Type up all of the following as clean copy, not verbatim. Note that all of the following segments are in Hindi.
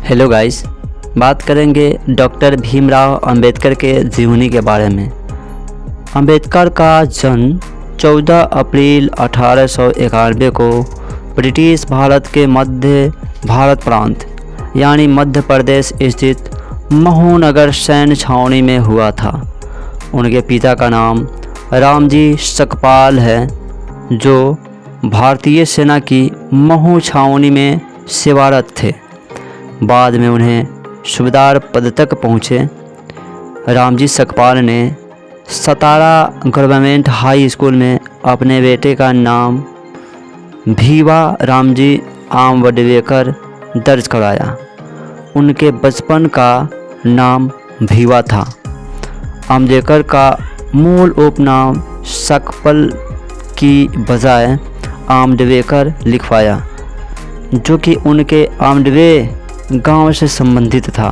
हेलो गाइस, बात करेंगे डॉक्टर भीमराव अंबेडकर के जीवनी के बारे में। अंबेडकर का जन्म 14 अप्रैल 1891 को ब्रिटिश भारत के मध्य भारत प्रांत यानी मध्य प्रदेश स्थित महू नगर सैन्य छावनी में हुआ था। उनके पिता का नाम रामजी सकपाल है, जो भारतीय सेना की महू छावनी में सेवारत थे। बाद में उन्हें सूबेदार पद तक पहुँचे। रामजी सकपाल ने सतारा गवर्नमेंट हाई स्कूल में अपने बेटे का नाम भीवा रामजी आम्बेडकर दर्ज कराया। उनके बचपन का नाम भीवा था। अम्बेडकर का मूल उपनाम सकपाल की बजाय आम्बेडकर लिखवाया, जो कि उनके आम्बेडवे गांव से संबंधित था।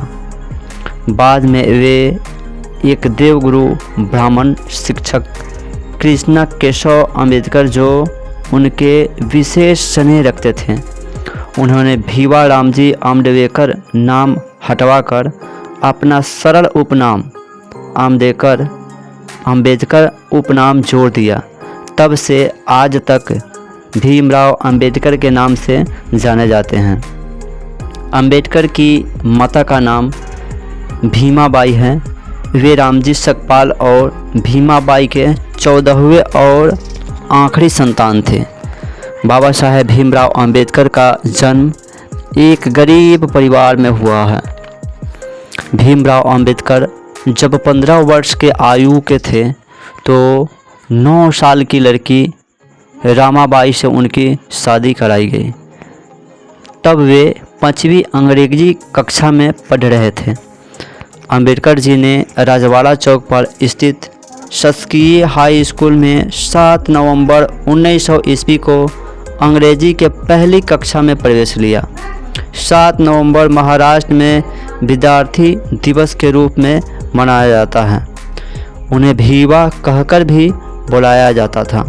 बाद में वे एक देवगुरु ब्राह्मण शिक्षक कृष्णा केशव अंबेडकर, जो उनके विशेष स्नेह रखते थे, उन्होंने भीवा रामजी आम्बेडकर नाम हटवाकर अपना सरल उपनाम अंबेडकर उपनाम जोड़ दिया। तब से आज तक भीमराव अंबेडकर के नाम से जाने जाते हैं। अंबेडकर की माता का नाम भीमाबाई है। वे रामजी सकपाल और भीमाबाई के 14वें और आखिरी संतान थे। बाबा साहेब भीमराव अंबेडकर का जन्म एक गरीब परिवार में हुआ है। भीमराव अंबेडकर जब 15 वर्ष के आयु के थे तो 9 साल की लड़की रामाबाई से उनकी शादी कराई गई। तब वे 5वीं अंग्रेजी कक्षा में पढ़ रहे थे। अंबेडकर जी ने राजवाड़ा चौक पर स्थित शासकीय हाई स्कूल में 7 नवंबर 1900 ईस्वी को अंग्रेजी के पहली कक्षा में प्रवेश लिया। 7 नवंबर महाराष्ट्र में विद्यार्थी दिवस के रूप में मनाया जाता है। उन्हें भीवा कहकर भी बुलाया जाता था।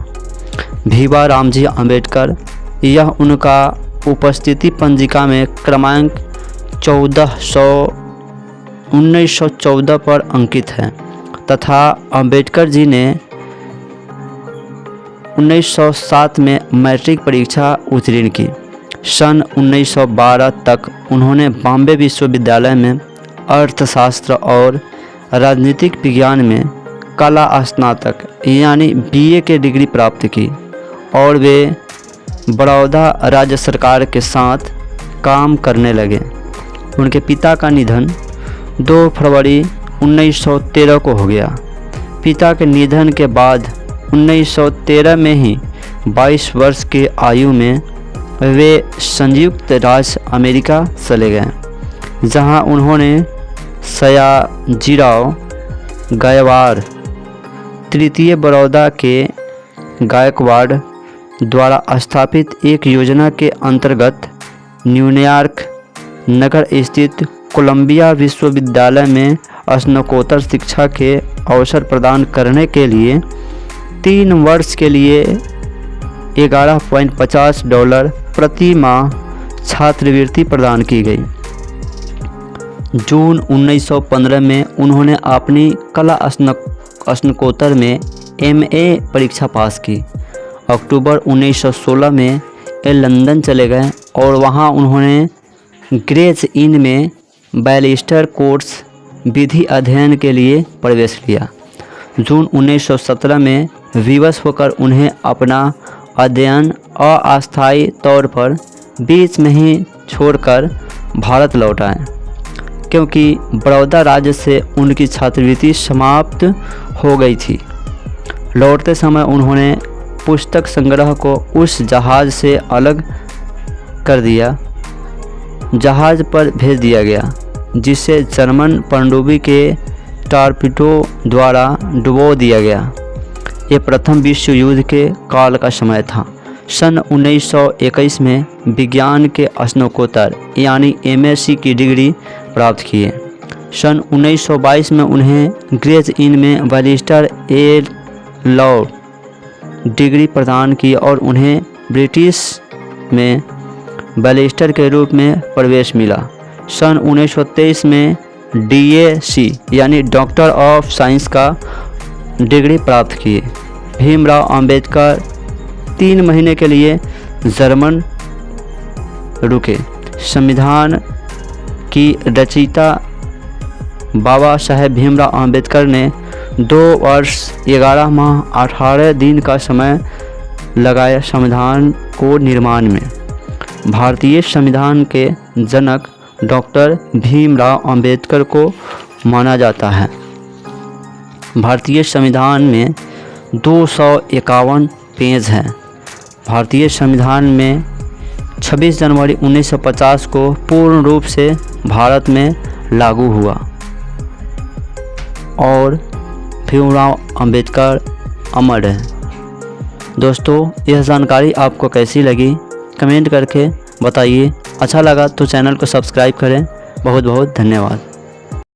भीवा रामजी अंबेडकर, यह उनका उपस्थिति पंजिका में क्रमांक 1914 पर अंकित है तथा अंबेडकर जी ने 1907 में मैट्रिक परीक्षा उत्तीर्ण की। सन 1912 तक उन्होंने बॉम्बे विश्वविद्यालय में अर्थशास्त्र और राजनीतिक विज्ञान में कला स्नातक यानी BA की डिग्री प्राप्त की और वे बड़ौदा राज्य सरकार के साथ काम करने लगे। उनके पिता का निधन 2 फरवरी 1913 को हो गया। पिता के निधन के बाद 1913 में ही 22 वर्ष की आयु में वे संयुक्त राज्य अमेरिका चले गए, जहां उन्होंने सयाजीराव गायकवाड़ तृतीय बड़ौदा के गायकवाड़ द्वारा स्थापित एक योजना के अंतर्गत न्यूयॉर्क नगर स्थित कोलंबिया विश्वविद्यालय में स्नातकोत्तर शिक्षा के अवसर प्रदान करने के लिए 3 वर्ष के लिए $11.50 प्रति माह छात्रवृत्ति प्रदान की गई। जून 1915 में उन्होंने अपनी कला स्नातकोत्तर में MA परीक्षा पास की। अक्टूबर 1916 में वे लंदन चले गए और वहां उन्होंने ग्रेज इन में बैरिस्टर कोर्स विधि अध्ययन के लिए प्रवेश लिया। जून 1917 में विवश होकर उन्हें अपना अध्ययन अस्थायी तौर पर बीच में ही छोड़कर भारत लौट आए, क्योंकि बड़ौदा राज्य से उनकी छात्रवृत्ति समाप्त हो गई थी। लौटते समय उन्होंने पुस्तक संग्रह को उस जहाज़ से अलग कर दिया, जहाज़ पर भेज दिया गया, जिसे जर्मन पनडुब्बी के टॉर्पीडो द्वारा डुबो दिया गया। ये प्रथम विश्व युद्ध के काल का समय था। सन 1921 में विज्ञान के स्नातकोत्तर यानी MSc की डिग्री प्राप्त किए। सन 1922 में उन्हें ग्रेज इन में बैरिस्टर लॉ डिग्री प्रदान की और उन्हें ब्रिटिश में बैरिस्टर के रूप में प्रवेश मिला। सन 1923 में DAC यानी डॉक्टर ऑफ साइंस का डिग्री प्राप्त किए। भीमराव अंबेडकर 3 महीने के लिए जर्मन रुके। संविधान की रचयिता बाबा साहेब भीमराव अंबेडकर ने 2 वर्ष 11 माह 18 दिन का समय लगाया संविधान को निर्माण में। भारतीय संविधान के जनक डॉक्टर भीमराव अंबेडकर को माना जाता है। भारतीय संविधान में 251 पेज हैं। भारतीय संविधान में 26 जनवरी 1950 को पूर्ण रूप से भारत में लागू हुआ और भीमराव अंबेडकर अमर है। दोस्तों, यह जानकारी आपको कैसी लगी कमेंट करके बताइए। अच्छा लगा तो चैनल को सब्सक्राइब करें। बहुत बहुत धन्यवाद।